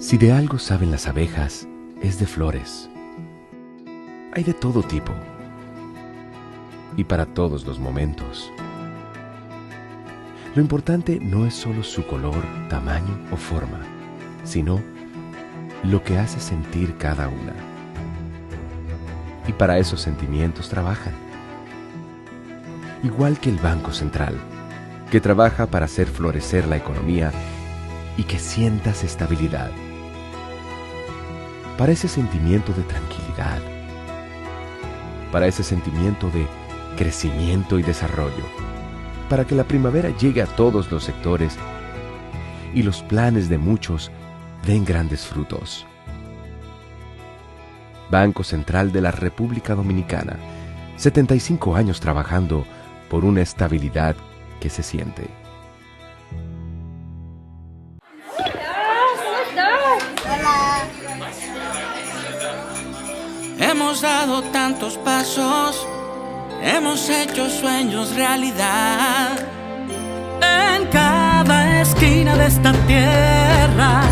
Si de algo saben las abejas, es de flores. Hay de todo tipo y para todos los momentos. Lo importante no es solo su color, tamaño o forma, sino lo que hace sentir cada una. Y para esos sentimientos trabajan. Igual que el Banco Central, que trabaja para hacer florecer la economía y que sientas estabilidad. Para ese sentimiento de tranquilidad. Para ese sentimiento de crecimiento y desarrollo. Para que la primavera llegue a todos los sectores y los planes de muchos den grandes frutos. Banco Central de la República Dominicana, 75 años trabajando por una estabilidad que se siente. Hemos dado tantos pasos, hemos hecho sueños realidad. En cada esquina de esta tierra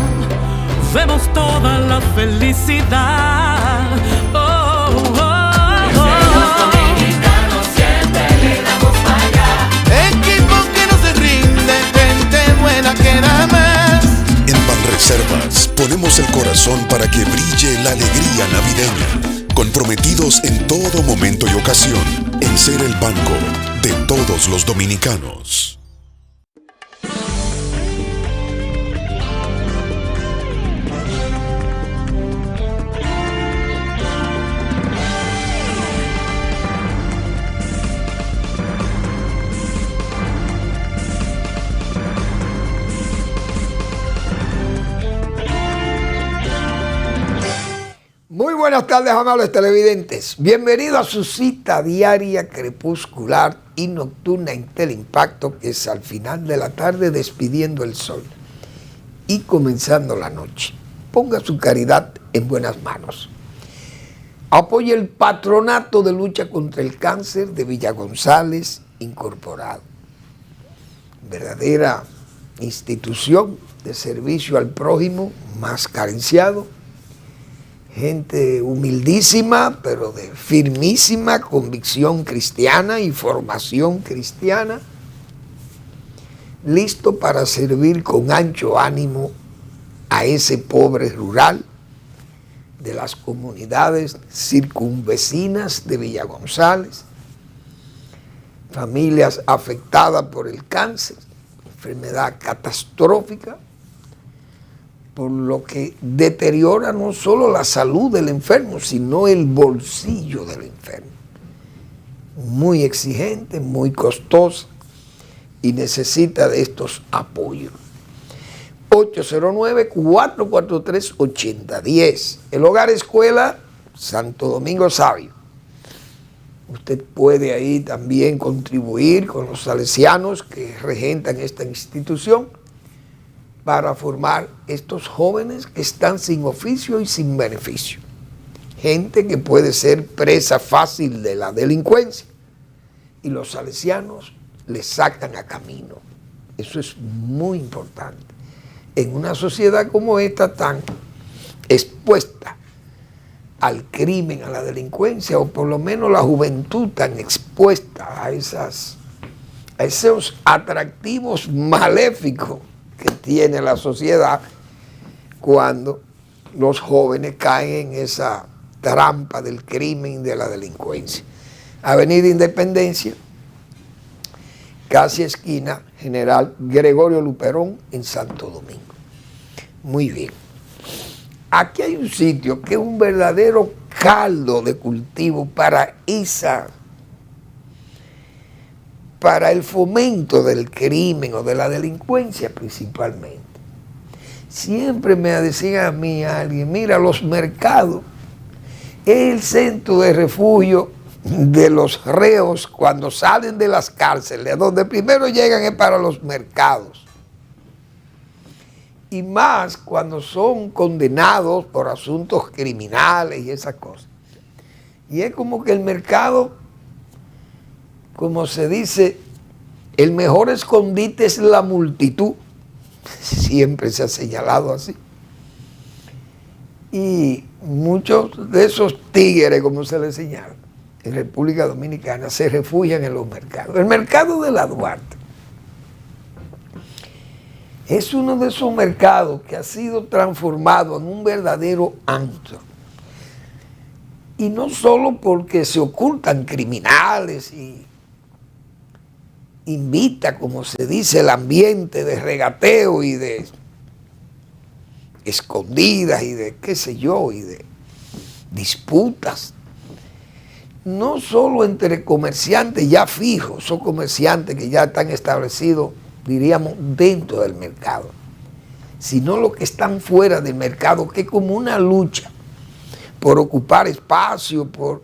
vemos toda la felicidad. Oh, oh, oh. Los dominicanos siempre le damos para allá. Equipo que no se rinde, gente buena que da más. En Banreservas ponemos el corazón para que brille la alegría navideña. Comprometidos en todo momento y ocasión en ser el banco de todos los dominicanos. Muy buenas tardes, amables televidentes. Bienvenido a su cita diaria, crepuscular y nocturna en Teleimpacto, que es al final de la tarde despidiendo el sol y comenzando la noche. Ponga su caridad en buenas manos. Apoye el Patronato de Lucha contra el Cáncer de Villa González Incorporado. Verdadera institución de servicio al prójimo más carenciado. Gente humildísima, pero de firmísima convicción cristiana y formación cristiana, listo para servir con ancho ánimo a ese pobre rural de las comunidades circunvecinas de Villa González, familias afectadas por el cáncer, enfermedad catastrófica, por lo que deteriora no solo la salud del enfermo, sino el bolsillo del enfermo. Muy exigente, muy costosa y necesita de estos apoyos. 809-443-8010. El Hogar Escuela Santo Domingo Sabio. Usted puede ahí también contribuir con los salesianos que regentan esta institución para formar estos jóvenes que están sin oficio y sin beneficio. Gente que puede ser presa fácil de la delincuencia y los salesianos les sacan a camino. Eso es muy importante. En una sociedad como esta tan expuesta al crimen, a la delincuencia, o por lo menos la juventud tan expuesta a esos atractivos maléficos que tiene la sociedad cuando los jóvenes caen en esa trampa del crimen y de la delincuencia. Avenida Independencia, casi esquina General Gregorio Luperón en Santo Domingo. Muy bien. Aquí hay un sitio que es un verdadero caldo de cultivo para el fomento del crimen o de la delincuencia principalmente. Siempre me decía a mí alguien, mira, los mercados es el centro de refugio de los reos cuando salen de las cárceles, donde primero llegan es para los mercados. Y más cuando son condenados por asuntos criminales y esas cosas. Y es como que el mercado, como se dice, el mejor escondite es la multitud. Siempre se ha señalado así. Y muchos de esos tigres, como se les señala, en República Dominicana, se refugian en los mercados. El mercado de la Duarte es uno de esos mercados que ha sido transformado en un verdadero antro. Y no solo porque se ocultan criminales y invita, como se dice, el ambiente de regateo y de escondidas y de qué sé yo, y de disputas. No solo entre comerciantes ya fijos, son comerciantes que ya están establecidos, diríamos, dentro del mercado, sino los que están fuera del mercado, que es como una lucha por ocupar espacio, por,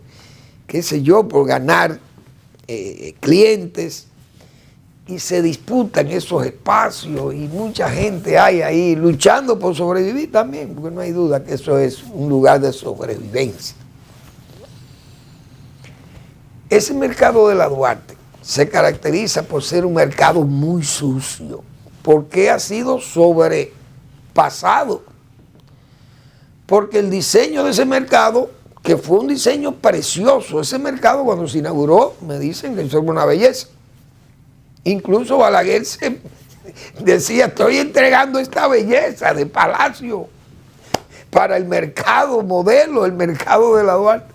qué sé yo, por ganar clientes, y se disputan esos espacios, y mucha gente hay ahí luchando por sobrevivir también, porque no hay duda que eso es un lugar de sobrevivencia. Ese mercado de la Duarte se caracteriza por ser un mercado muy sucio, porque ha sido sobrepasado, porque el diseño de ese mercado, que fue un diseño precioso, ese mercado cuando se inauguró, me dicen que eso es una belleza. Incluso Balaguer se decía, estoy entregando esta belleza de palacio para el mercado modelo, el mercado de la Duarte.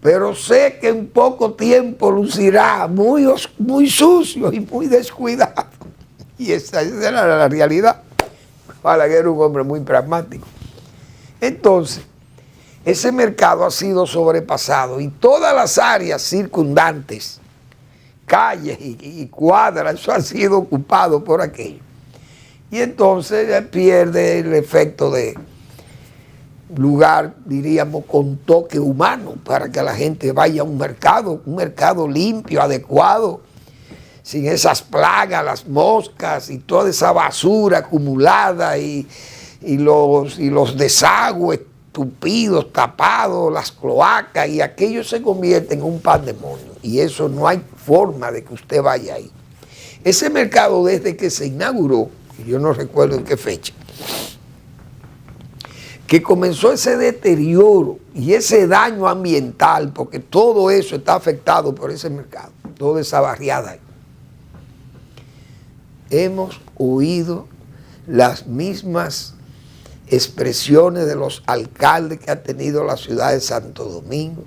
Pero sé que en poco tiempo lucirá muy sucio y muy descuidado. Y esa era la realidad. Balaguer era un hombre muy pragmático. Entonces, ese mercado ha sido sobrepasado y todas las áreas circundantes, calles y cuadras, eso ha sido ocupado por aquello. Y entonces pierde el efecto de lugar, diríamos, con toque humano, para que la gente vaya a un mercado limpio, adecuado, sin esas plagas, las moscas y toda esa basura acumulada y los desagües tupidos, tapados, las cloacas, y aquello se convierte en un pandemonio, y eso no hay forma de que usted vaya ahí. Ese mercado, desde que se inauguró, que yo no recuerdo en qué fecha, que comenzó ese deterioro y ese daño ambiental, porque todo eso está afectado por ese mercado, toda esa barriada ahí. Hemos oído las mismas expresiones de los alcaldes que ha tenido la ciudad de Santo Domingo.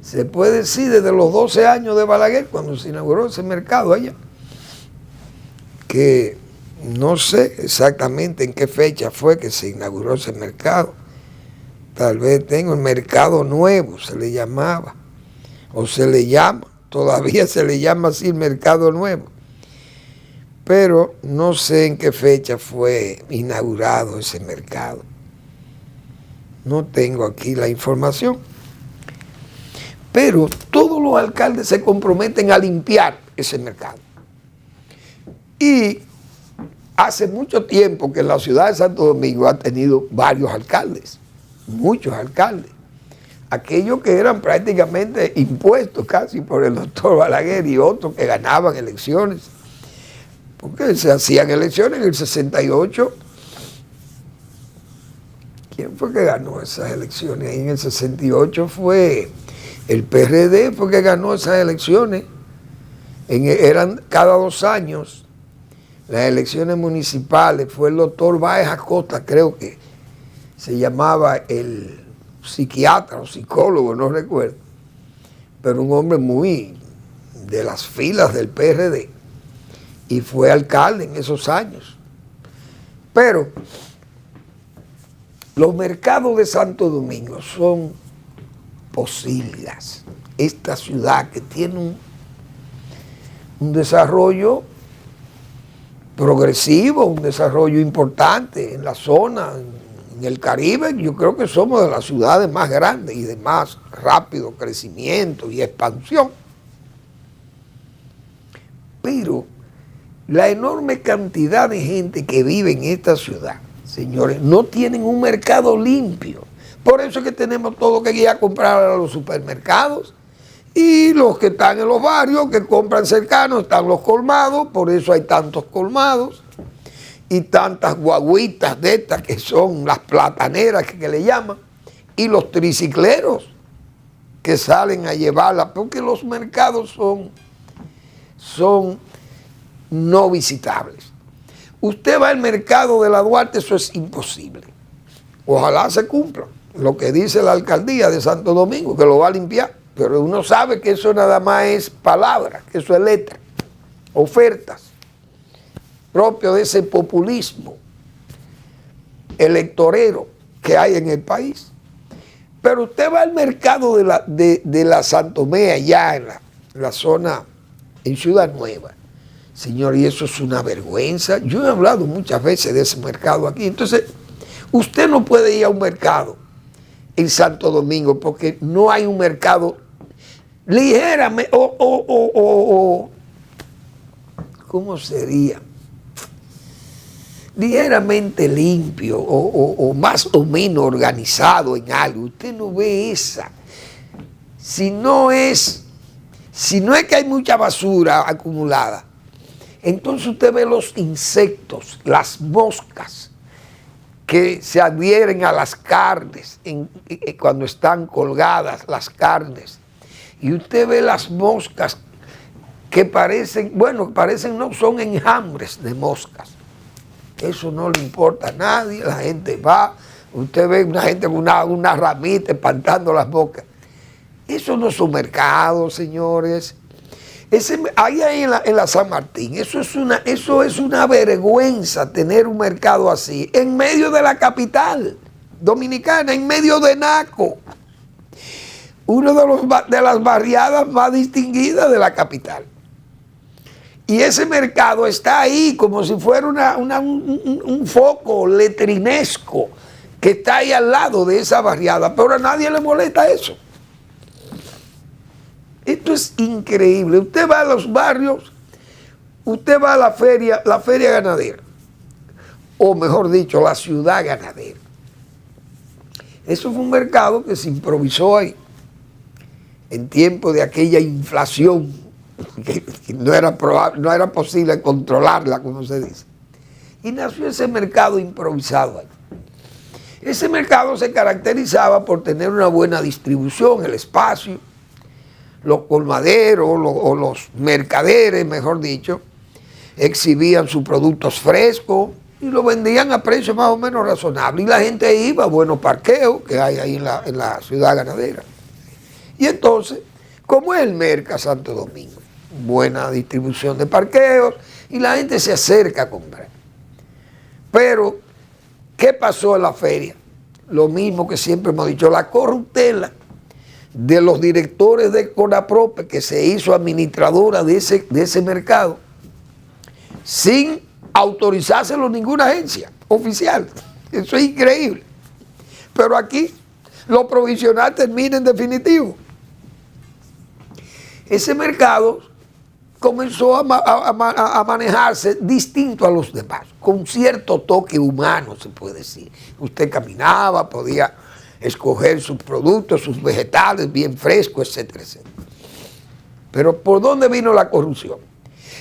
Se puede decir desde los 12 años de Balaguer, cuando se inauguró ese mercado allá, que no sé exactamente en qué fecha fue que se inauguró ese mercado. Tal vez tengo el mercado nuevo, se le llamaba, o se le llama, todavía se le llama así el mercado nuevo. Pero no sé en qué fecha fue inaugurado ese mercado. No tengo aquí la información. Pero todos los alcaldes se comprometen a limpiar ese mercado. Y hace mucho tiempo que la ciudad de Santo Domingo ha tenido varios alcaldes, muchos alcaldes. Aquellos que eran prácticamente impuestos casi por el doctor Balaguer y otros que ganaban elecciones. Porque se hacían elecciones en el 68. ¿Quién fue que ganó esas elecciones? Ahí en el 68 fue el PRD, fue que ganó esas elecciones. Eran cada 2 años las elecciones municipales. Fue el doctor Báez Acosta, creo que se llamaba el psiquiatra o psicólogo, no recuerdo. Pero un hombre muy de las filas del PRD. Y fue alcalde en esos años. Pero los mercados de Santo Domingo son posilgas. Esta ciudad que tiene un desarrollo progresivo, un desarrollo importante en la zona, en el Caribe. Yo creo que somos de las ciudades más grandes y de más rápido crecimiento y expansión. Pero la enorme cantidad de gente que vive en esta ciudad, señores, no tienen un mercado limpio. Por eso es que tenemos todo que ir a comprar a los supermercados, y los que están en los barrios, que compran cercanos, están los colmados, por eso hay tantos colmados, y tantas guaguitas de estas que son las plataneras que le llaman, y los tricicleros que salen a llevarla, porque los mercados son no visitables. Usted va al mercado de la Duarte, eso es imposible. Ojalá se cumpla lo que dice la alcaldía de Santo Domingo, que lo va a limpiar, pero uno sabe que eso nada más es palabra, que eso es letra, ofertas, propio de ese populismo electorero que hay en el país. Pero usted va al mercado de la Santomé, allá en la zona, en Ciudad Nueva. Señor, y eso es una vergüenza. Yo he hablado muchas veces de ese mercado aquí. Entonces, usted no puede ir a un mercado en Santo Domingo porque no hay un mercado ligeramente, ¿cómo sería? Ligeramente limpio o más o menos organizado en algo. Usted no ve esa. Si no es que hay mucha basura acumulada, entonces usted ve los insectos, las moscas que se adhieren a las carnes cuando están colgadas las carnes. Y usted ve las moscas que parecen, no, son enjambres de moscas. Eso no le importa a nadie, la gente va, usted ve una gente con una ramita espantando las moscas. Eso no es un mercado, señores. Ahí en la San Martín, eso es una vergüenza tener un mercado así, en medio de la capital dominicana, en medio de Naco, uno de las barriadas más distinguidas de la capital. Y ese mercado está ahí como si fuera un foco letrinesco que está ahí al lado de esa barriada, pero a nadie le molesta eso. Esto es increíble. Usted va a los barrios, usted va a la feria ganadera, o mejor dicho, la ciudad ganadera. Eso fue un mercado que se improvisó ahí, en tiempo de aquella inflación, que no era posible controlarla, como se dice. Y nació ese mercado improvisado ahí. Ese mercado se caracterizaba por tener una buena distribución, el espacio. Los colmaderos o los mercaderes, mejor dicho, exhibían sus productos frescos y lo vendían a precios más o menos razonables. Y la gente iba a buenos parqueos que hay ahí en la ciudad ganadera. Y entonces, como es el Merca Santo Domingo, buena distribución de parqueos y la gente se acerca a comprar. Pero, ¿qué pasó en la feria? Lo mismo que siempre hemos dicho, la corruptela de los directores de CONAPROPE, que se hizo administradora de ese mercado, sin autorizárselo ninguna agencia oficial. Eso es increíble. Pero aquí, lo provisional termina en definitivo. Ese mercado comenzó a manejarse distinto a los demás, con cierto toque humano, se puede decir. Usted caminaba, podía escoger sus productos, sus vegetales bien frescos, etcétera, etcétera. Pero ¿por dónde vino la corrupción?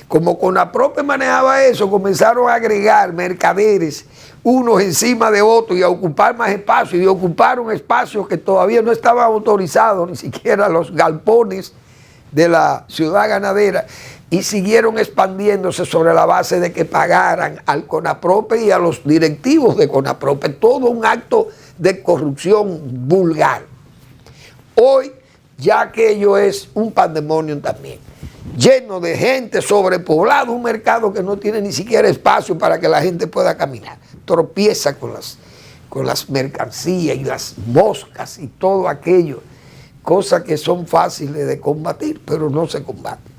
Como CONAPROPE manejaba eso, comenzaron a agregar mercaderes unos encima de otros y a ocupar más espacio, y ocuparon espacios que todavía no estaban autorizados, ni siquiera los galpones de la ciudad ganadera, y siguieron expandiéndose sobre la base de que pagaran al CONAPROPE y a los directivos de CONAPROPE, todo un acto de corrupción vulgar. Hoy ya aquello es un pandemonium también, lleno de gente, sobrepoblado, un mercado que no tiene ni siquiera espacio para que la gente pueda caminar, tropieza con las mercancías y las moscas y todo aquello, cosas que son fáciles de combatir, pero no se combaten.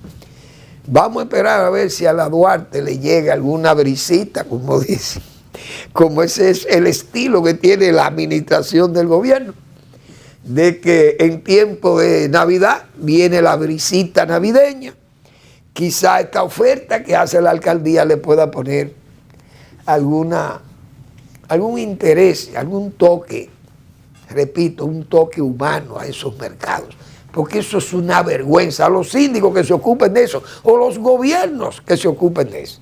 Vamos a esperar a ver si a la Duarte le llega alguna brisita, como dicen, como ese es el estilo que tiene la administración del gobierno, de que en tiempo de Navidad viene la brisita navideña. Quizá esta oferta que hace la alcaldía le pueda poner algún interés, algún toque, repito, un toque humano a esos mercados, porque eso es una vergüenza. A los síndicos que se ocupen de eso, o los gobiernos que se ocupen de eso,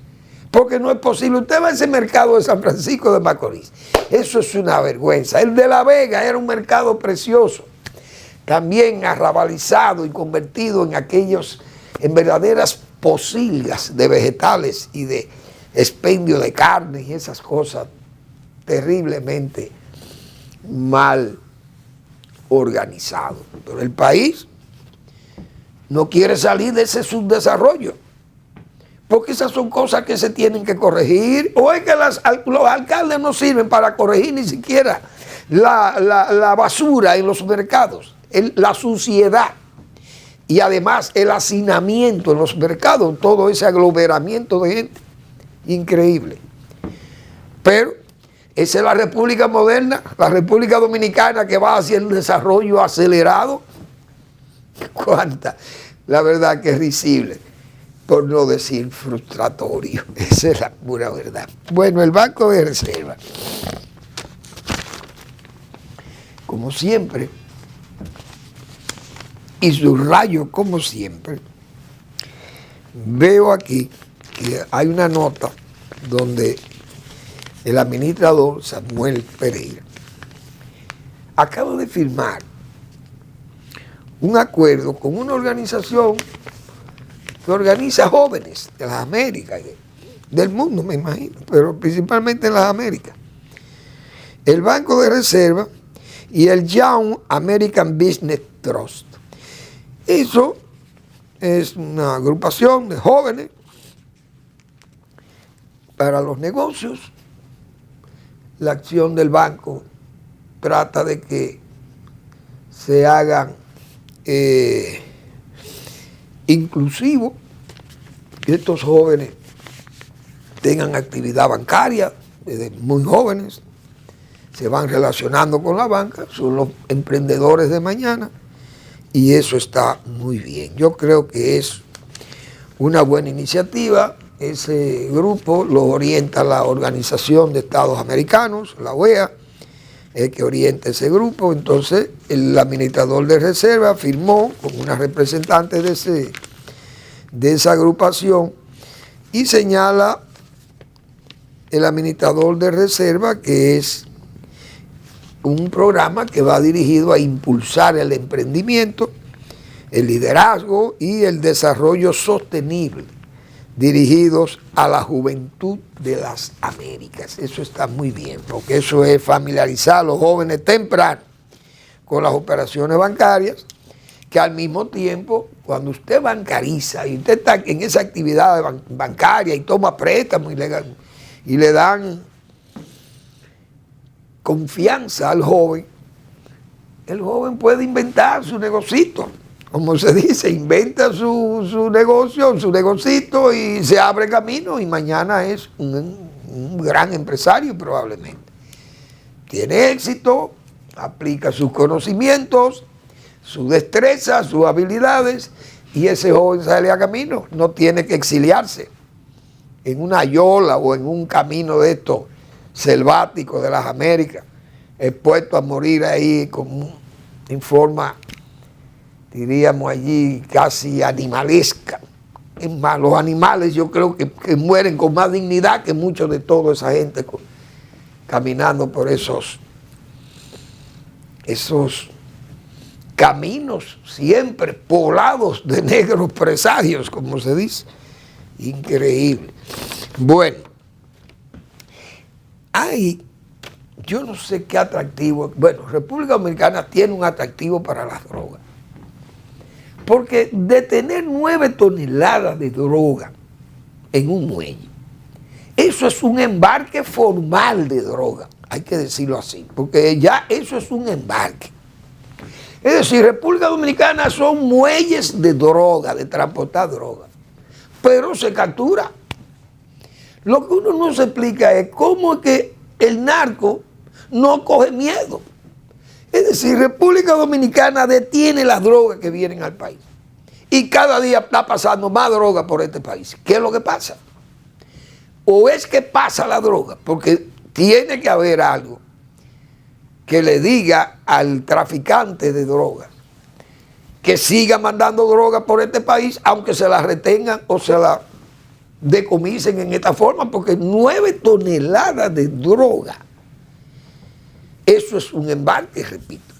Porque no es posible. Usted va a ese mercado de San Francisco de Macorís. Eso es una vergüenza. El de La Vega era un mercado precioso. También arrabalizado y convertido en verdaderas posilgas de vegetales y de expendio de carne y esas cosas terriblemente mal organizado. Pero el país no quiere salir de ese subdesarrollo, porque esas son cosas que se tienen que corregir. O es que los alcaldes no sirven para corregir ni siquiera la basura en los mercados, la suciedad y además el hacinamiento en los mercados, todo ese aglomeramiento de gente, increíble. Pero esa es la República moderna, la República Dominicana que va hacia el desarrollo acelerado. ¿Cuánta? La verdad que es risible, por no decir frustratorio. Esa es la pura verdad. Bueno, el Banco de Reserva, como siempre, y subrayo como siempre, veo aquí que hay una nota donde el administrador Samuel Pereira acaba de firmar un acuerdo con una organización que organiza jóvenes de las Américas, del mundo me imagino, pero principalmente en las Américas. El Banco de Reserva y el Young American Business Trust. Eso es una agrupación de jóvenes para los negocios. La acción del banco trata de que se hagan inclusivos, que estos jóvenes tengan actividad bancaria desde muy jóvenes, se van relacionando con la banca, son los emprendedores de mañana, y eso está muy bien. Yo creo que es una buena iniciativa. Ese grupo lo orienta la Organización de Estados Americanos, la OEA, el que orienta ese grupo. Entonces el administrador de reserva firmó con una representante de esa agrupación y señala el administrador de reserva que es un programa que va dirigido a impulsar el emprendimiento, el liderazgo y el desarrollo sostenible dirigidos a la juventud de las Américas. Eso está muy bien, porque eso es familiarizar a los jóvenes temprano con las operaciones bancarias, que al mismo tiempo, cuando usted bancariza y usted está en esa actividad bancaria y toma préstamos y le dan confianza al joven, el joven puede inventar su negocito. Como se dice, inventa su negocio, su negocito y se abre camino y mañana es un gran empresario probablemente. Tiene éxito, aplica sus conocimientos, su destreza, sus habilidades y ese joven sale a camino. No tiene que exiliarse en una yola o en un camino de estos selváticos de las Américas, expuesto a morir ahí en forma, diríamos allí, casi animalesca. Es más, los animales yo creo que mueren con más dignidad que muchos de toda esa gente caminando por esos caminos siempre poblados de negros presagios, como se dice. Increíble. Bueno, yo no sé qué atractivo. Bueno, República Dominicana tiene un atractivo para las drogas. Porque de tener 9 toneladas de droga en un muelle, eso es un embarque formal de droga, hay que decirlo así, porque ya eso es un embarque. Es decir, República Dominicana son muelles de droga, de transportar droga, pero se captura. Lo que uno no se explica es cómo es que el narco no coge miedo. Es decir, República Dominicana detiene las drogas que vienen al país. Y cada día está pasando más droga por este país. ¿Qué es lo que pasa? O es que pasa la droga, porque tiene que haber algo que le diga al traficante de drogas que siga mandando droga por este país, aunque se la retengan o se la decomisen en esta forma, porque 9 toneladas de droga, eso es un embarque, repito,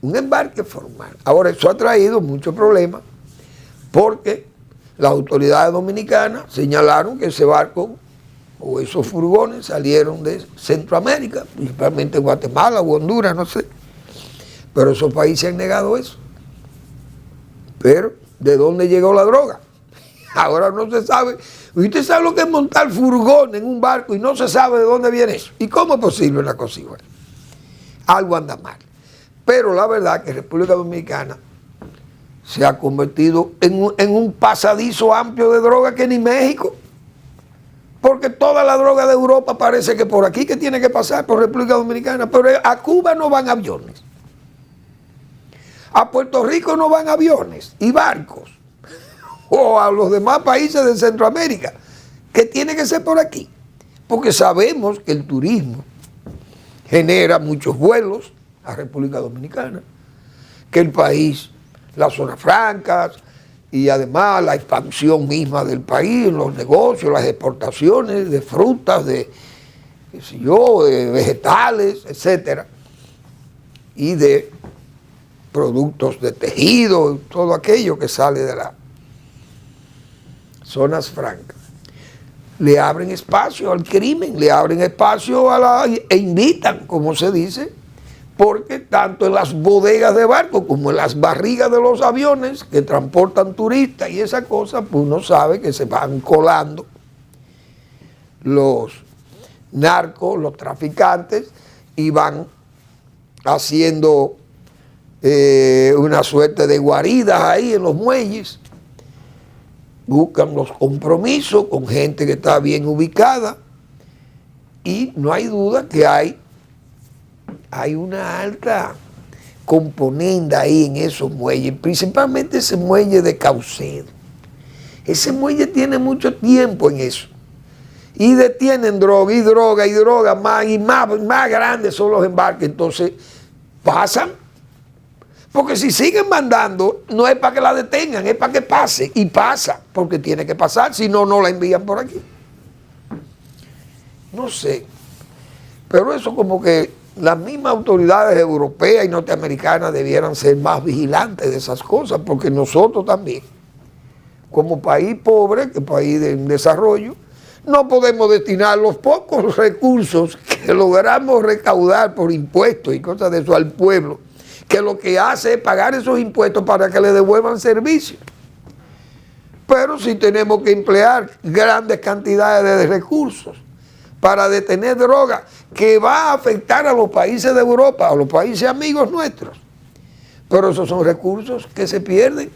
un embarque formal. Ahora, eso ha traído muchos problemas, porque las autoridades dominicanas señalaron que ese barco o esos furgones salieron de Centroamérica, principalmente Guatemala o Honduras, no sé, pero esos países han negado eso. Pero, ¿de dónde llegó la droga? Ahora no se sabe. ¿Usted sabe lo que es montar furgón en un barco y no se sabe de dónde viene eso? ¿Y cómo es posible una cosa igual? Algo anda mal. Pero la verdad que República Dominicana se ha convertido en un pasadizo amplio de droga que ni México. Porque toda la droga de Europa parece que por aquí que tiene que pasar, por República Dominicana. Pero a Cuba no van aviones. A Puerto Rico no van aviones y barcos. O a los demás países de Centroamérica, que tiene que ser por aquí. Porque sabemos que el turismo genera muchos vuelos a República Dominicana, que el país, las zonas francas y además la expansión misma del país, los negocios, las exportaciones de frutas, de, qué sé yo, de vegetales, etcétera, y de productos de tejido, todo aquello que sale de las zonas francas. Le abren espacio al crimen, le abren espacio e invitan, como se dice, porque tanto en las bodegas de barcos como en las barrigas de los aviones que transportan turistas y esa cosa, pues uno sabe que se van colando los narcos, los traficantes, y van haciendo una suerte de guaridas ahí en los muelles. Buscan los compromisos con gente que está bien ubicada y no hay duda que hay una alta componenda ahí en esos muelles, principalmente ese muelle de Caucedo. Ese muelle tiene mucho tiempo en eso y detienen droga y droga y droga, más grandes son los embarques, entonces pasan. Porque si siguen mandando, no es para que la detengan, es para que pase. Y pasa, porque tiene que pasar, si no, no la envían por aquí. No sé. Pero eso como que las mismas autoridades europeas y norteamericanas debieran ser más vigilantes de esas cosas, porque nosotros también, como país pobre, que país de desarrollo, no podemos destinar los pocos recursos que logramos recaudar por impuestos y cosas de eso al pueblo, que lo que hace es pagar esos impuestos para que le devuelvan servicios. Pero si tenemos que emplear grandes cantidades de recursos para detener droga que va a afectar a los países de Europa, a los países amigos nuestros, pero esos son recursos que se pierden,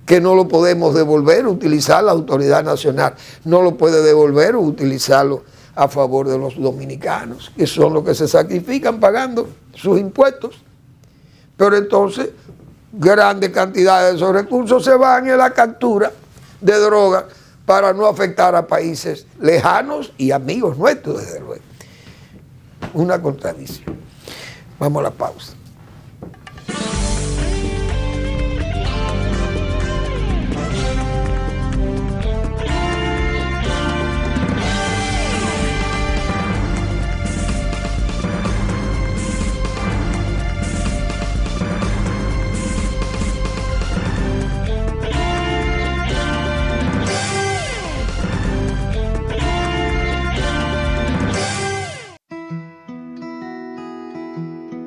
que no lo podemos devolver, utilizar la autoridad nacional, no lo puede devolver o utilizarlo a favor de los dominicanos, que son los que se sacrifican pagando sus impuestos. Pero entonces, grandes cantidades de esos recursos se van en la captura de droga para no afectar a países lejanos y amigos nuestros, desde luego. Una contradicción. Vamos a la pausa.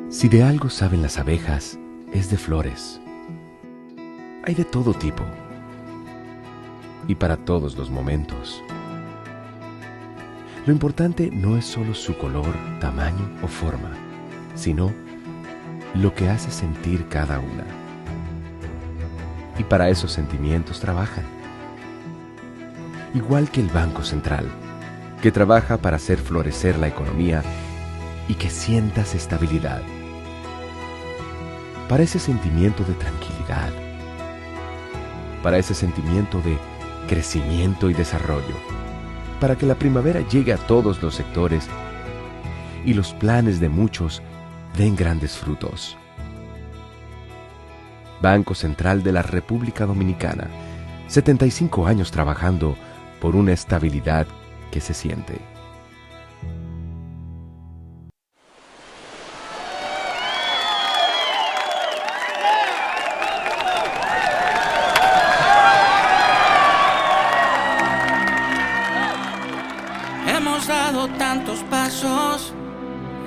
Si de algo saben las abejas, es de flores. Hay de todo tipo y para todos los momentos. Lo importante no es solo su color, tamaño o forma, sino lo que hace sentir cada una. Y para esos sentimientos trabajan. Igual que el Banco Central, que trabaja para hacer florecer la economía y que sientas estabilidad. Para ese sentimiento de tranquilidad, para ese sentimiento de crecimiento y desarrollo, para que la primavera llegue a todos los sectores y los planes de muchos den grandes frutos. Banco Central de la República Dominicana, 75 años trabajando por una estabilidad que se siente. Hemos dado tantos pasos,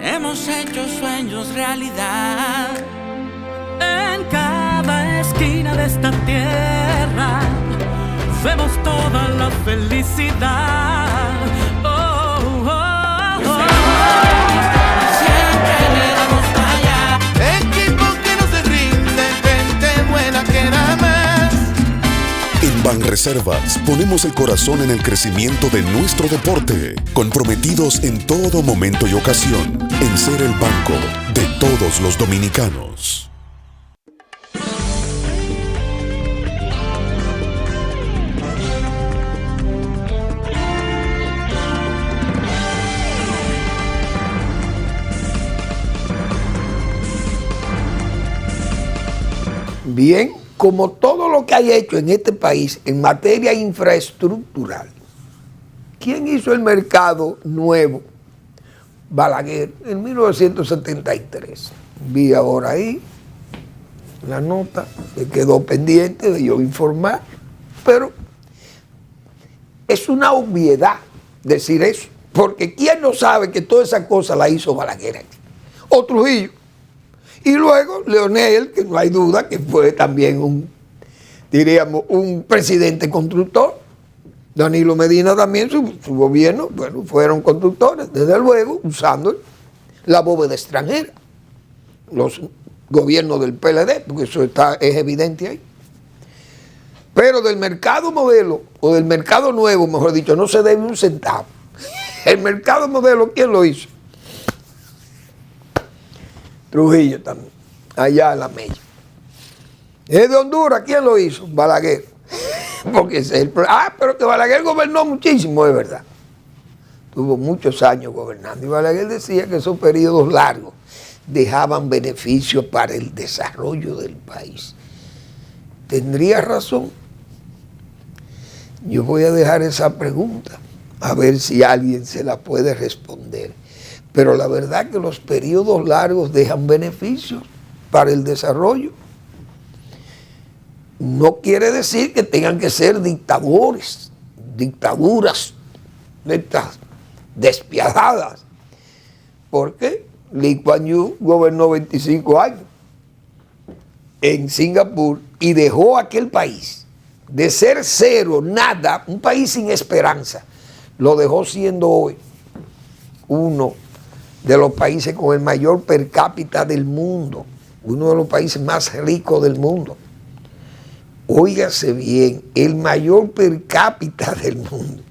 hemos hecho sueños realidad. En cada esquina de esta tierra vemos toda la felicidad. Oh, oh, oh. Siempre le damos para allá. Equipo que no se rinde, gente buena que da más. En Banreservas ponemos el corazón en el crecimiento de nuestro deporte, comprometidos en todo momento y ocasión en ser el banco de todos los dominicanos. Bien, como todo lo que hay hecho en este país en materia infraestructural, ¿quién hizo el mercado nuevo? Balaguer, en 1973. Vi ahora ahí la nota, me quedó pendiente de yo informar, pero es una obviedad decir eso, porque ¿quién no sabe que toda esa cosa la hizo Balaguer aquí? O Trujillo. Y luego Leonel, que no hay duda que fue también un presidente constructor. Danilo Medina también, su gobierno, bueno, fueron constructores, desde luego, usando la bóveda extranjera. Los gobiernos del PLD, porque eso es evidente ahí. Pero del mercado modelo, o del mercado nuevo, mejor dicho, no se debe un centavo. El mercado modelo, ¿quién lo hizo? Trujillo también, allá en la Mella. ¿Es de Honduras? ¿Quién lo hizo? Balaguer. Porque ese es el problema. Pero que Balaguer gobernó muchísimo, es verdad. Tuvo muchos años gobernando. Y Balaguer decía que esos periodos largos dejaban beneficios para el desarrollo del país. ¿Tendría razón? Yo voy a dejar esa pregunta, a ver si alguien se la puede responder. Pero la verdad que los periodos largos dejan beneficios para el desarrollo. No quiere decir que tengan que ser dictaduras despiadadas. Porque Lee Kuan Yew gobernó 25 años en Singapur y dejó aquel país de ser cero, nada, un país sin esperanza, lo dejó siendo hoy uno de los países con el mayor per cápita del mundo, uno de los países más ricos del mundo. Óigase bien, el mayor per cápita del mundo.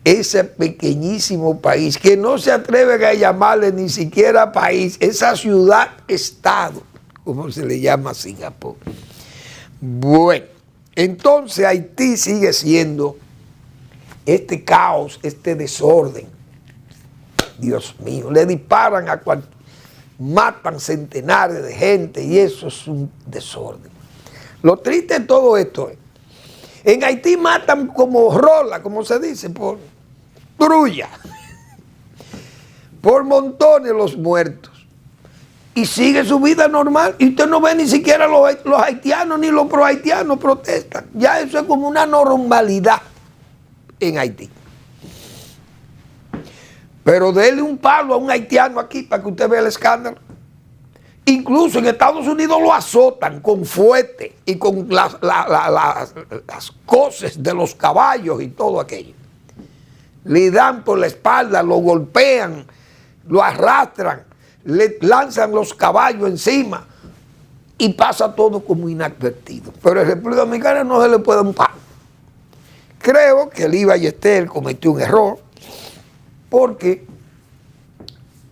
Ese pequeñísimo país, que no se atreven a llamarle ni siquiera país, esa ciudad-estado, como se le llama a Singapur. Bueno, entonces Haití sigue siendo este caos, este desorden. Dios mío, le disparan a matan centenares de gente y eso es un desorden. Lo triste de todo esto es, en Haití matan como rola, como se dice, por trulla, por montones los muertos. Y sigue su vida normal y usted no ve ni siquiera los haitianos ni los pro-haitianos protestan. Ya eso es como una normalidad en Haití. Pero déle un palo a un haitiano aquí para que usted vea el escándalo. Incluso en Estados Unidos lo azotan con fuete y con las coces de los caballos y todo aquello. Le dan por la espalda, lo golpean, lo arrastran, le lanzan los caballos encima y pasa todo como inadvertido. Pero en República Dominicana no se le puede un palo. Creo que Lee Ballester cometió un error, porque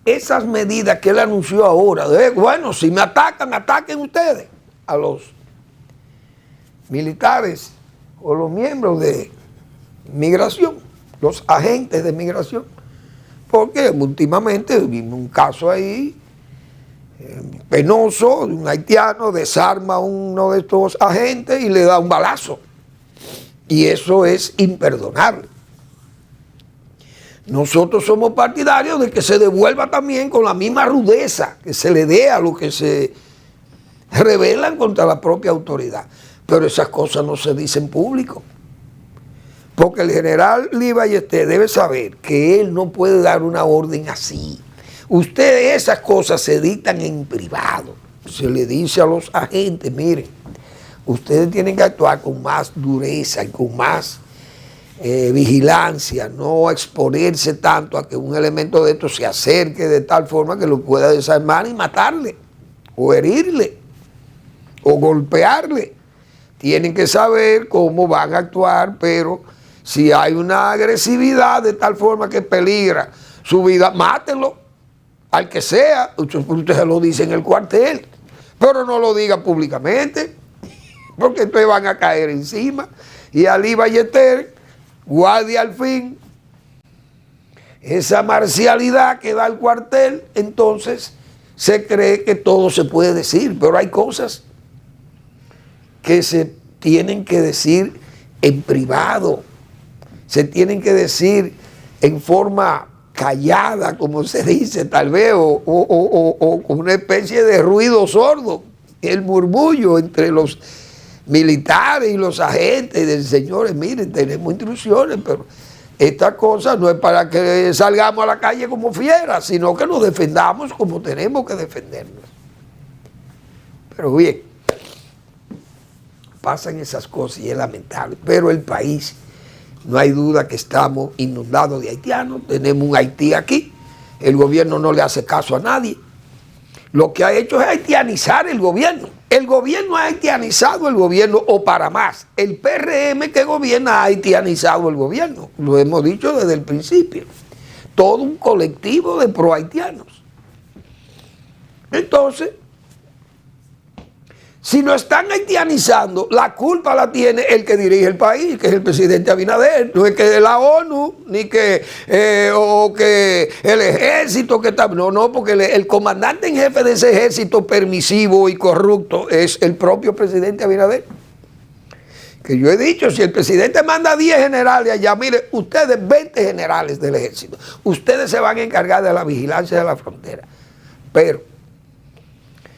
esas medidas que él anunció ahora, bueno, si me atacan, ataquen ustedes a los militares o los miembros de migración, los agentes de migración, porque últimamente vimos un caso ahí penoso, un haitiano desarma a uno de estos agentes y le da un balazo, y eso es imperdonable. Nosotros somos partidarios de que se devuelva también con la misma rudeza que se le dé a los que se rebelan contra la propia autoridad. Pero esas cosas no se dicen en público. Porque el general Lee Ballester debe saber que él no puede dar una orden así. Ustedes esas cosas se dictan en privado. Se le dice a los agentes, miren, ustedes tienen que actuar con más dureza y con más vigilancia, no exponerse tanto a que un elemento de esto se acerque de tal forma que lo pueda desarmar y matarle, o herirle, o golpearle. Tienen que saber cómo van a actuar, pero si hay una agresividad de tal forma que peligra su vida, mátenlo, al que sea. Usted se lo dice en el cuartel, pero no lo diga públicamente, porque entonces van a caer encima. Y a Lee Ballester, guardia al fin esa marcialidad que da el cuartel, entonces se cree que todo se puede decir, pero hay cosas que se tienen que decir en privado, se tienen que decir en forma callada, como se dice tal vez, o con una especie de ruido sordo, el murmullo entre los militares y los agentes de señores, miren, tenemos instrucciones, pero esta cosa no es para que salgamos a la calle como fieras, sino que nos defendamos como tenemos que defendernos. Pero bien, pasan esas cosas y es lamentable, pero el país, no hay duda que estamos inundados de haitianos, tenemos un Haití aquí, el gobierno no le hace caso a nadie, lo que ha hecho es haitianizar el gobierno ha haitianizado el gobierno, o para más, el PRM que gobierna ha haitianizado el gobierno, lo hemos dicho desde el principio, todo un colectivo de pro-haitianos. Entonces, si no están haitianizando, la culpa la tiene el que dirige el país, que es el presidente Abinader, no es que de la ONU, ni que, o que el ejército que está, no, porque el comandante en jefe de ese ejército permisivo y corrupto es el propio presidente Abinader. Que yo he dicho, si el presidente manda 10 generales allá, mire, ustedes 20 generales del ejército, ustedes se van a encargar de la vigilancia de la frontera. Pero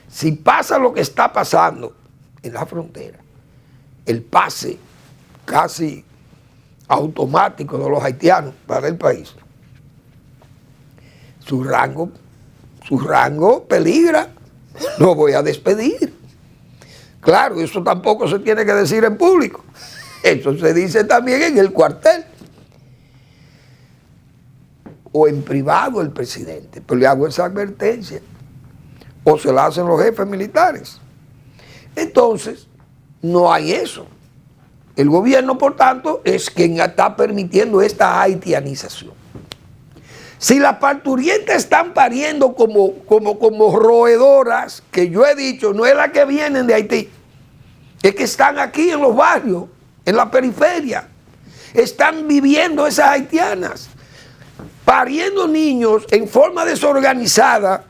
si pasa lo que está pasando en la frontera, el pase casi automático de los haitianos para el país, su rango peligra, lo voy a despedir. Claro, eso tampoco se tiene que decir en público, eso se dice también en el cuartel o en privado el presidente, pero le hago esa advertencia. O se la hacen los jefes militares. Entonces, no hay eso. El gobierno, por tanto, es quien está permitiendo esta haitianización. Si las parturientas están pariendo como roedoras, que yo he dicho, no es la que vienen de Haití, es que están aquí en los barrios, en la periferia, están viviendo esas haitianas, pariendo niños en forma desorganizada,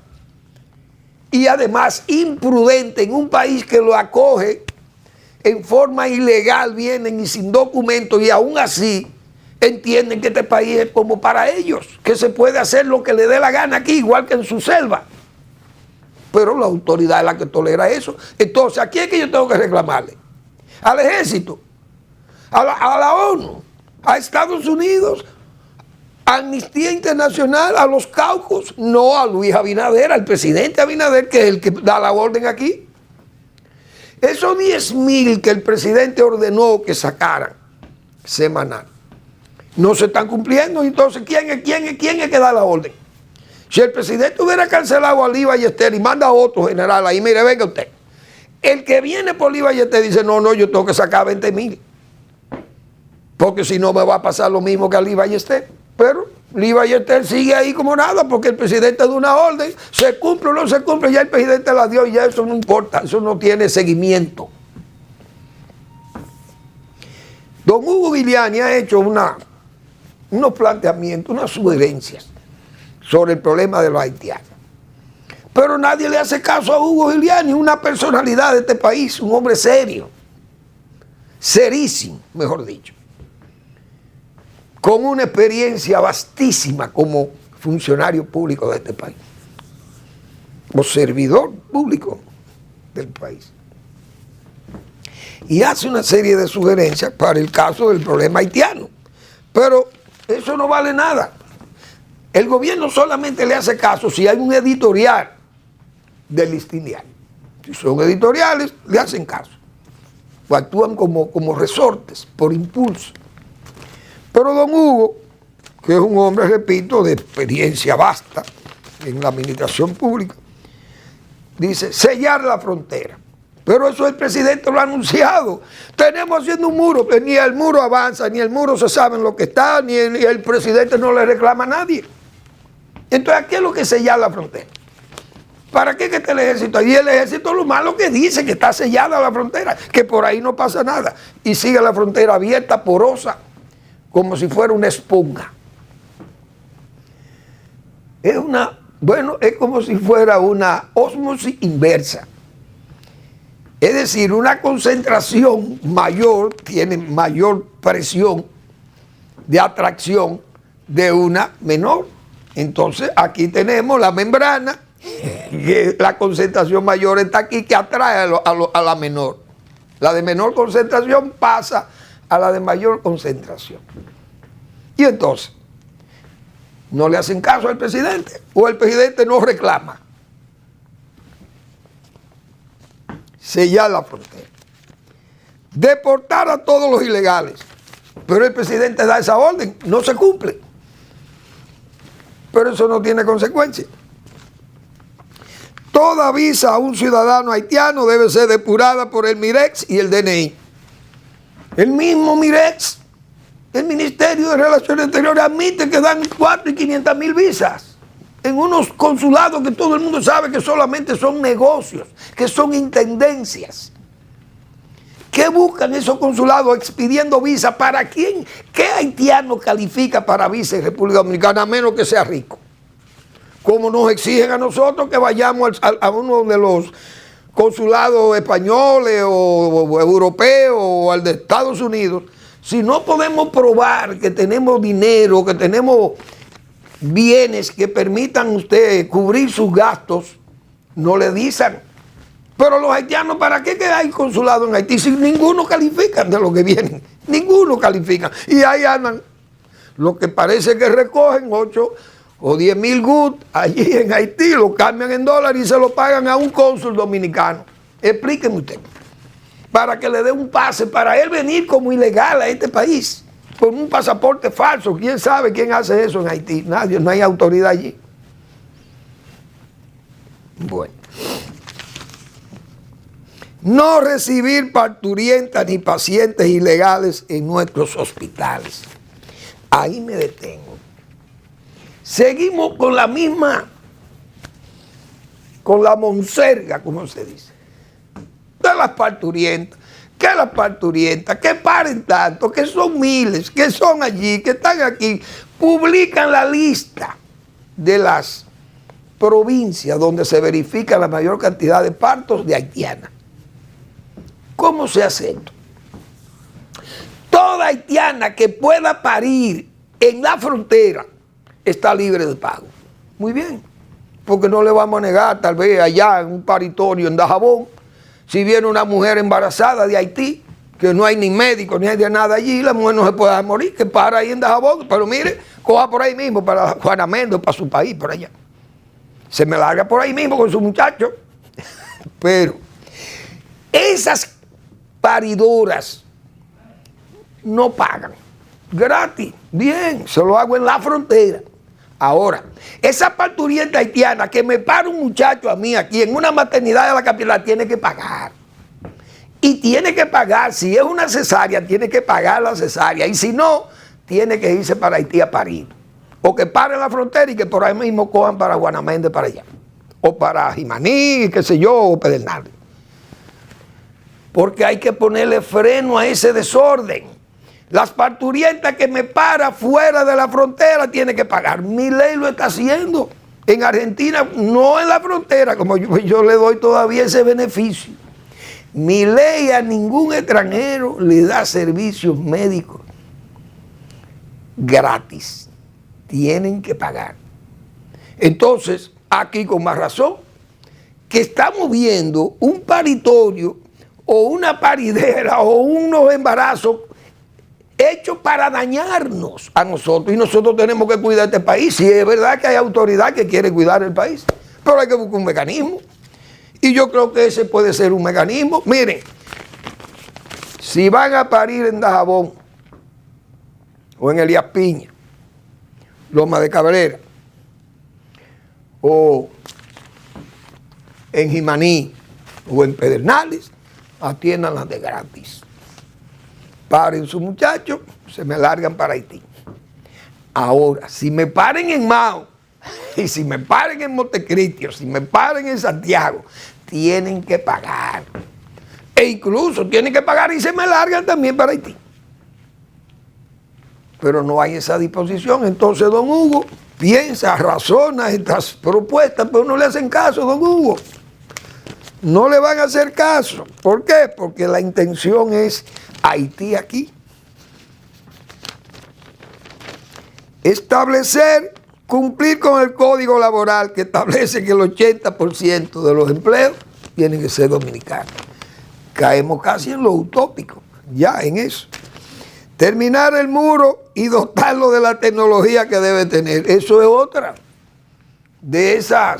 y además imprudente en un país que lo acoge en forma ilegal, vienen y sin documentos, y aún así entienden que este país es como para ellos, que se puede hacer lo que le dé la gana aquí, igual que en su selva. Pero la autoridad es la que tolera eso. Entonces, ¿a quién es que yo tengo que reclamarle? ¿Al ejército? ¿A la ONU? ¿A Estados Unidos? Amnistía Internacional, a los caucus, no a Luis Abinader, al presidente Abinader, que es el que da la orden aquí. Esos 10,000 que el presidente ordenó que sacaran semanal, no se están cumpliendo. Entonces, ¿quién es que da la orden? Si el presidente hubiera cancelado a Lee Ballester y manda a otro general ahí, mire, venga usted. El que viene por Lee Ballester dice, no, yo tengo que sacar 20,000. Porque si no me va a pasar lo mismo que a Lee Ballester. Pero Lee Ballester sigue ahí como nada, porque el presidente da una orden, se cumple o no se cumple, ya el presidente la dio y ya eso no importa, eso no tiene seguimiento. Don Hugo Villani ha hecho unos planteamientos, unas sugerencias sobre el problema de los haitianos. Pero nadie le hace caso a Hugo Villani, una personalidad de este país, un hombre serio, serísimo, mejor dicho, con una experiencia vastísima como funcionario público de este país, o servidor público del país. Y hace una serie de sugerencias para el caso del problema haitiano. Pero eso no vale nada. El gobierno solamente le hace caso si hay un editorial del Listín Diario. Si son editoriales, le hacen caso. O actúan como resortes, por impulso. Pero don Hugo, que es un hombre, repito, de experiencia vasta en la administración pública, dice sellar la frontera. Pero eso el presidente lo ha anunciado. Tenemos haciendo un muro, que ni el muro avanza, ni el muro se sabe en lo que está, ni el presidente no le reclama a nadie. Entonces, ¿qué es lo que es sellar la frontera? ¿Para qué que esté el ejército? Y el ejército lo malo que dice que está sellada la frontera, que por ahí no pasa nada. Y sigue la frontera abierta, porosa, como si fuera una esponja. Es como si fuera una ósmosis inversa. Es decir, una concentración mayor tiene mayor presión de atracción de una menor. Entonces aquí tenemos la membrana, que la concentración mayor está aquí, que atrae a la menor. La de menor concentración pasa a la de mayor concentración. Y entonces, no le hacen caso al presidente, o el presidente no reclama. Sellar la frontera. Deportar a todos los ilegales. Pero el presidente da esa orden, no se cumple. Pero eso no tiene consecuencias. Toda visa a un ciudadano haitiano debe ser depurada por el MIREX y el DNI. El mismo MIREX, el Ministerio de Relaciones Exteriores, admite que dan 4 y 500 mil visas en unos consulados que todo el mundo sabe que solamente son negocios, que son intendencias. ¿Qué buscan esos consulados expidiendo visas? ¿Para quién? ¿Qué haitiano califica para visa en República Dominicana a menos que sea rico? Como nos exigen a nosotros que vayamos a uno de los consulados españoles o europeos o al de Estados Unidos, si no podemos probar que tenemos dinero, que tenemos bienes que permitan a usted cubrir sus gastos, no le dicen. Pero los haitianos, ¿para qué que hay consulado en Haití si ninguno califican de lo que vienen? Ninguno califican. Y ahí andan. Lo que parece que recogen 8 o 10 mil GUT allí en Haití, lo cambian en dólares y se lo pagan a un cónsul dominicano. Explíqueme usted. Para que le dé un pase, para él venir como ilegal a este país, con un pasaporte falso. ¿Quién sabe quién hace eso en Haití? Nadie, no hay autoridad allí. Bueno. No recibir parturientas ni pacientes ilegales en nuestros hospitales. Ahí me detengo. Seguimos con la misma, con la monserga, como se dice, de las parturientas. Que las parturientas, que paren tanto, que son miles, que son allí, que están aquí. Publican la lista de las provincias donde se verifica la mayor cantidad de partos de haitianas. ¿Cómo se hace esto? Toda haitiana que pueda parir en la frontera está libre de pago. Muy bien, porque no le vamos a negar, tal vez allá en un paritorio en Dajabón, si viene una mujer embarazada de Haití, que no hay ni médico ni hay de nada allí, la mujer no se puede morir, que para ahí en Dajabón, pero mire, coja por ahí mismo para Juanamendo, para su país, por allá. Se me larga por ahí mismo con su muchacho. Pero esas paridoras no pagan. Gratis, bien, se lo hago en la frontera. Ahora, esa parturienta haitiana que me para un muchacho a mí aquí en una maternidad de la capital tiene que pagar. Y tiene que pagar, si es una cesárea, tiene que pagar la cesárea. Y si no, tiene que irse para Haití a parir. O que paren la frontera y que por ahí mismo cojan para Guanaméndez para allá. O para Jimaní, qué sé yo, o Pedernales. Porque hay que ponerle freno a ese desorden. Las parturientas que me para fuera de la frontera tiene que pagar. Milei lo está haciendo. En Argentina, no en la frontera, como yo le doy todavía ese beneficio. Milei a ningún extranjero le da servicios médicos gratis. Tienen que pagar. Entonces, aquí con más razón, que estamos viendo un paritorio o una paridera o unos embarazos hechos para dañarnos a nosotros, y nosotros tenemos que cuidar este país. Si es verdad que hay autoridad que quiere cuidar el país, pero hay que buscar un mecanismo, y yo creo que ese puede ser un mecanismo. Miren, si van a parir en Dajabón o en Elías Piña, Loma de Cabrera o en Jimaní o en Pedernales, atiéndanlas de gratis. Paren sus muchachos, se me largan para Haití. Ahora, si me paren en Mao, y si me paren en Montecristi, o si me paren en Santiago, tienen que pagar. E incluso tienen que pagar y se me largan también para Haití. Pero no hay esa disposición. Entonces, don Hugo piensa, razona estas propuestas, pero no le hacen caso, don Hugo. No le van a hacer caso. ¿Por qué? Porque la intención es Haití aquí. Establecer, cumplir con el código laboral que establece que el 80% de los empleos tienen que ser dominicanos. Caemos casi en lo utópico, ya en eso. Terminar el muro y dotarlo de la tecnología que debe tener. Eso es otra de esa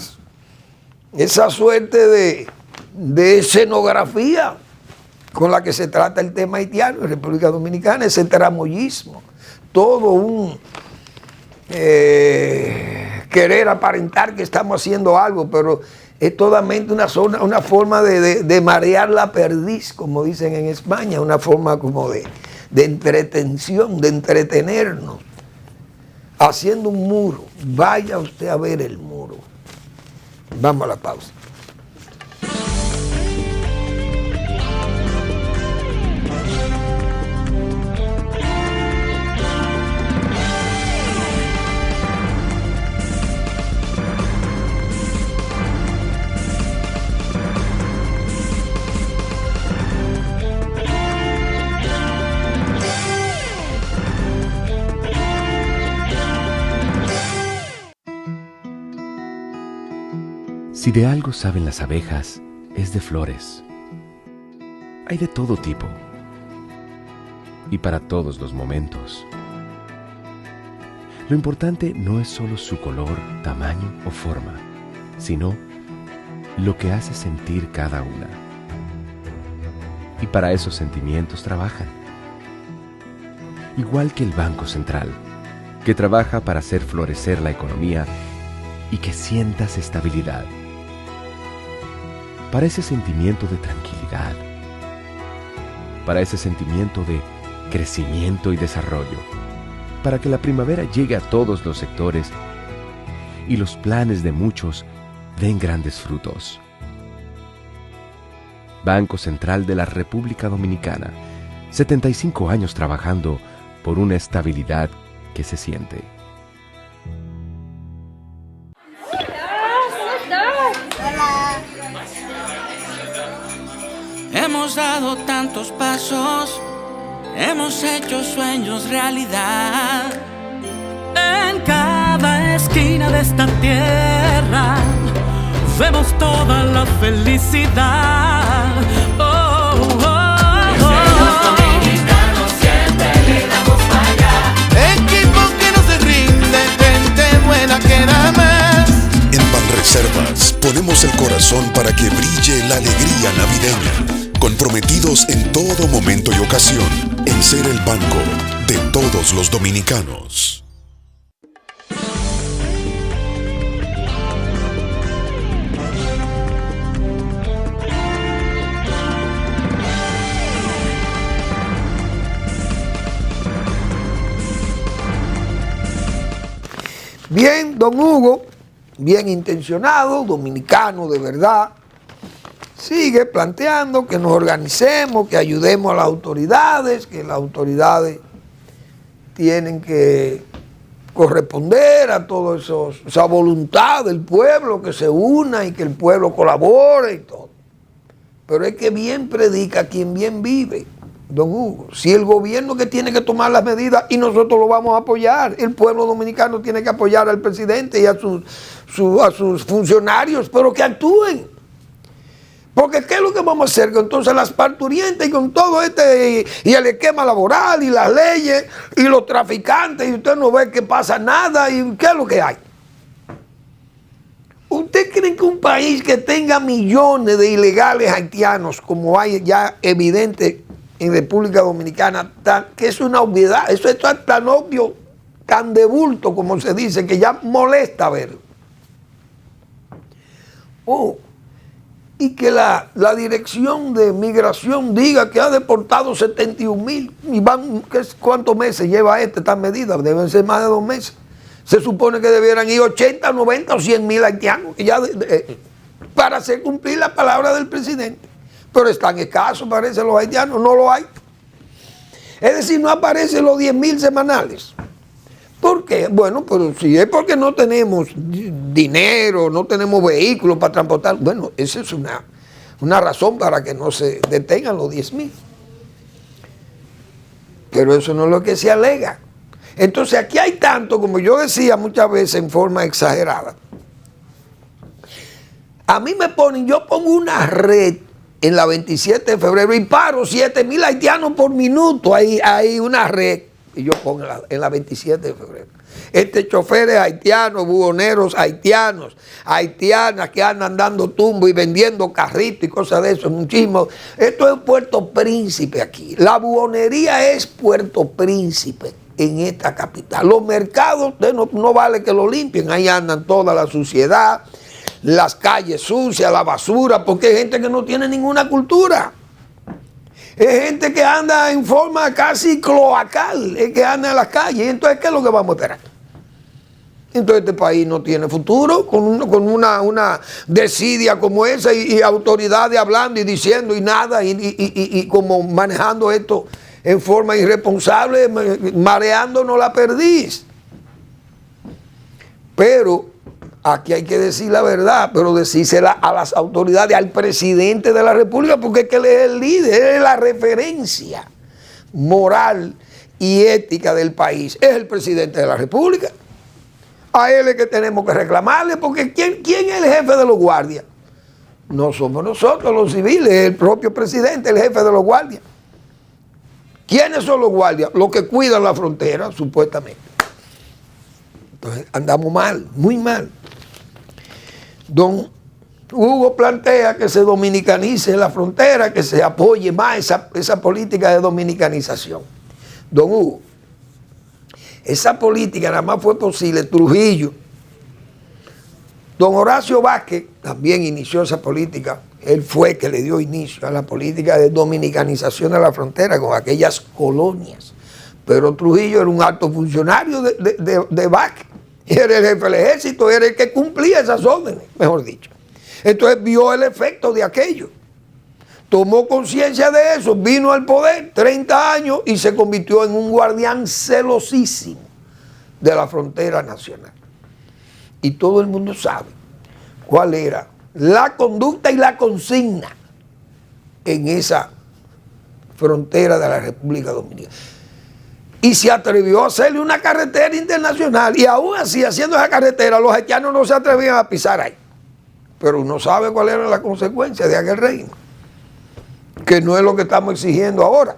suerte de escenografía con la que se trata el tema haitiano en República Dominicana, ese tramoyismo, todo un querer aparentar que estamos haciendo algo, pero es totalmente una forma de marear la perdiz, como dicen en España, una forma como de entretención, de entretenernos, haciendo un muro. Vaya usted a ver el muro. Vamos a la pausa. Si de algo saben las abejas, es de flores. Hay de todo tipo y para todos los momentos. Lo importante no es solo su color, tamaño o forma, sino lo que hace sentir cada una. Y para esos sentimientos trabajan. Igual que el Banco Central, que trabaja para hacer florecer la economía y que sientas estabilidad. Para ese sentimiento de tranquilidad, para ese sentimiento de crecimiento y desarrollo, para que la primavera llegue a todos los sectores y los planes de muchos den grandes frutos. Banco Central de la República Dominicana, 75 años trabajando por una estabilidad que se siente. Hemos dado tantos pasos, hemos hecho sueños realidad. En cada esquina de esta tierra vemos toda la felicidad. Oh, oh, Los dominicanos siempre le damos para allá. Equipo que no se rinde, gente buena que da más. En Banreservas ponemos el corazón para que brille la alegría navideña. Comprometidos en todo momento y ocasión en ser el banco de todos los dominicanos. Bien, don Hugo, bien intencionado, dominicano de verdad, sigue planteando que nos organicemos, que ayudemos a las autoridades, que las autoridades tienen que corresponder a toda esa voluntad del pueblo, que se una y que el pueblo colabore y todo. Pero es que bien predica quien bien vive. don Hugo, si el gobierno que tiene que tomar las medidas y nosotros lo vamos a apoyar, el pueblo dominicano tiene que apoyar al presidente y a sus funcionarios, pero que actúen. Porque ¿qué es lo que vamos a hacer? Que entonces las parturientas y con todo y el esquema laboral y las leyes y los traficantes y usted no ve que pasa nada y ¿qué es lo que hay? ¿Usted cree que un país que tenga millones de ilegales haitianos como hay ya evidente en República Dominicana, que es una obviedad, eso es tan obvio, tan de bulto como se dice, que ya molesta verlo? Y que la Dirección de Migración diga que ha deportado 71,000 y van, ¿cuántos meses lleva esta medida? Deben ser más de 2 meses. Se supone que debieran ir 80, 90 o 100,000 haitianos para hacer cumplir la palabra del presidente. Pero están escasos, parecen los haitianos, no lo hay. Es decir, no aparecen los 10,000 semanales. ¿Por qué? Bueno, pero si es porque no tenemos dinero, no tenemos vehículos para transportar, bueno, esa es una razón para que no se detengan los 10,000. Pero eso no es lo que se alega. Entonces aquí hay tanto, como yo decía muchas veces en forma exagerada. A mí me ponen, yo pongo una red en la 27 de febrero y paro 7,000 haitianos por minuto, hay una red. Y yo pongo en la 27 de febrero. Choferes haitianos, buhoneros haitianos, haitianas que andan dando tumbo y vendiendo carritos y cosas de eso, muchísimo. Esto es Puerto Príncipe aquí. La buhonería es Puerto Príncipe en esta capital. Los mercados, no vale que lo limpien, ahí andan toda la suciedad, las calles sucias, la basura, porque hay gente que no tiene ninguna cultura. Es gente que anda en forma casi cloacal, es que anda en las calles. Entonces, ¿qué es lo que vamos a esperar? Entonces, este país no tiene futuro con una desidia como esa y autoridades hablando y diciendo y nada, y como manejando esto en forma irresponsable, mareándonos la perdiz. Pero aquí hay que decir la verdad, pero decírsela a las autoridades, al presidente de la República, porque es que él es el líder, él es la referencia moral y ética del país. Es el presidente de la República. A él es que tenemos que reclamarle, porque ¿quién es el jefe de los guardias? No somos nosotros los civiles, es el propio presidente, el jefe de los guardias. ¿Quiénes son los guardias? Los que cuidan la frontera, supuestamente. Entonces andamos mal, muy mal. Don Hugo plantea que se dominicanice la frontera, que se apoye más esa política de dominicanización. Don Hugo, esa política nada más fue posible Trujillo. Don Horacio Vázquez también inició esa política. Él fue que le dio inicio a la política de dominicanización de la frontera con aquellas colonias. Pero Trujillo era un alto funcionario de Vázquez. Era el jefe del ejército, era el que cumplía esas órdenes, mejor dicho. Entonces vio el efecto de aquello. Tomó conciencia de eso, vino al poder, 30 años, y se convirtió en un guardián celosísimo de la frontera nacional. Y todo el mundo sabe cuál era la conducta y la consigna en esa frontera de la República Dominicana. Y se atrevió a hacerle una carretera internacional. Y aún así, haciendo esa carretera, los haitianos no se atrevían a pisar ahí. Pero uno sabe cuál era la consecuencia de aquel reino. Que no es lo que estamos exigiendo ahora,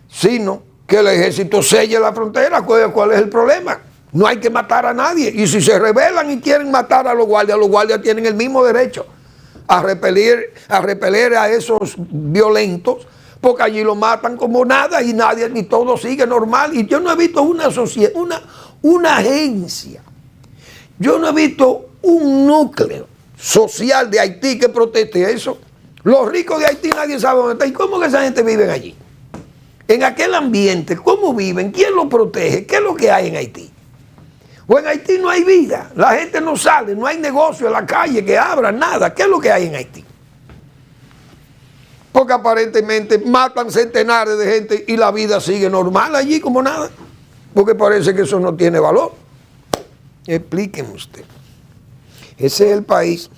sino que el ejército selle la frontera. ¿Cuál es el problema? No hay que matar a nadie. Y si se rebelan y quieren matar a los guardias tienen el mismo derecho a repeler a esos violentos, porque allí lo matan como nada y ni todo sigue normal. Y yo no he visto una sociedad, una agencia, yo no he visto un núcleo social de Haití que proteste eso. Los ricos de Haití nadie sabe dónde están. ¿Y cómo que esa gente vive allí? En aquel ambiente, ¿cómo viven? ¿Quién los protege? ¿Qué es lo que hay en Haití? O en Haití no hay vida, la gente no sale, no hay negocio en la calle que abran, nada. ¿Qué es lo que hay en Haití? Porque aparentemente matan centenares de gente y la vida sigue normal allí como nada. Porque parece que eso no tiene valor. Explíqueme usted. Ese es el país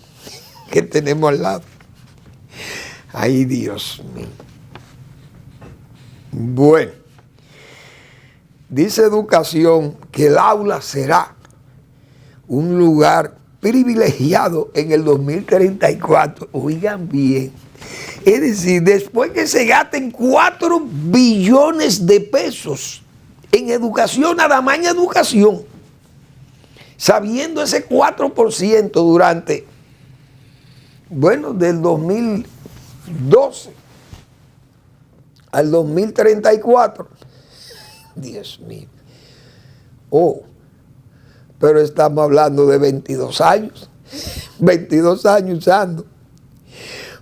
que tenemos al lado. Ay, Dios mío. Bueno, dice Educación que el aula será un lugar privilegiado en el 2034. Oigan bien. Es decir, después que se gasten 4 billones de pesos en educación, nada más en educación, sabiendo ese 4% durante, bueno, del 2012 al 2034. Dios mío. Oh, pero estamos hablando de 22 años. 22 años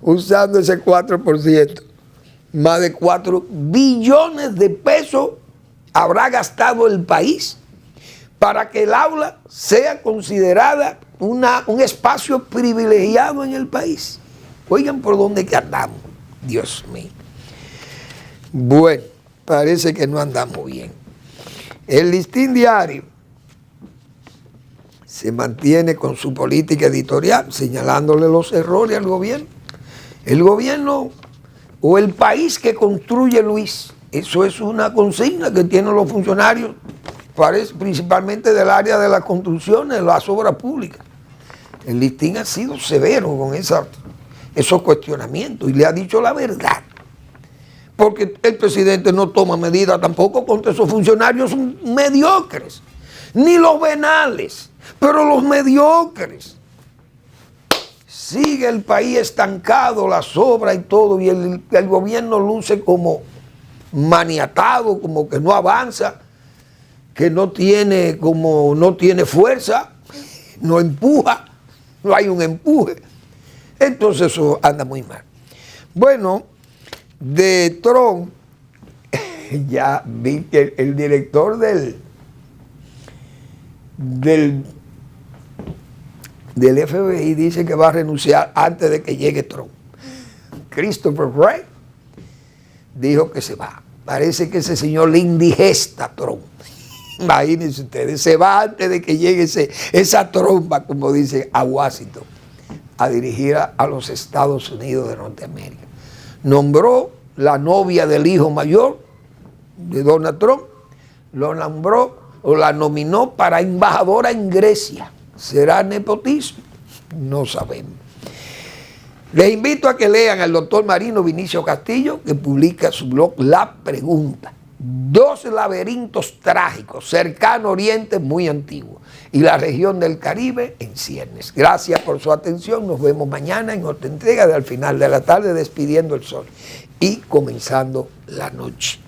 usando ese 4%. Más de 4 billones de pesos habrá gastado el país para que el aula sea considerada un espacio privilegiado en el país. Oigan por dónde que andamos. Dios mío. Bueno, parece que no andamos bien. El Listín Diario se mantiene con su política editorial, señalándole los errores al gobierno. El gobierno o el país que construye Luis, eso es una consigna que tienen los funcionarios, principalmente del área de las construcciones, de las obras públicas. El Listín ha sido severo con esos cuestionamientos y le ha dicho la verdad. Porque el presidente no toma medidas tampoco contra esos funcionarios mediocres, ni los venales, pero los mediocres. Sigue el país estancado, las obras y todo, y el gobierno luce como maniatado, como que no avanza, que no tiene fuerza, no empuja, no hay un empuje. Entonces eso anda muy mal. Bueno, de Trump, ya vi que el director del FBI dice que va a renunciar antes de que llegue Trump. Christopher Wray dijo que se va. Parece que ese señor le indigesta a Trump. Imagínense ustedes, se va antes de que llegue esa tromba, como dice, a Washington, a dirigir a los Estados Unidos de Norteamérica. Nombró la novia del hijo mayor de Donald Trump, lo nombró o la nominó para embajadora en Grecia. ¿Será nepotismo? No sabemos. Les invito a que lean al doctor Marino Vinicio Castillo, que publica su blog La Pregunta. 2 laberintos trágicos, cercano Oriente muy antiguo y la región del Caribe en ciernes. Gracias por su atención. Nos vemos mañana en otra entrega de Al Final de la Tarde, despidiendo el sol y comenzando la noche.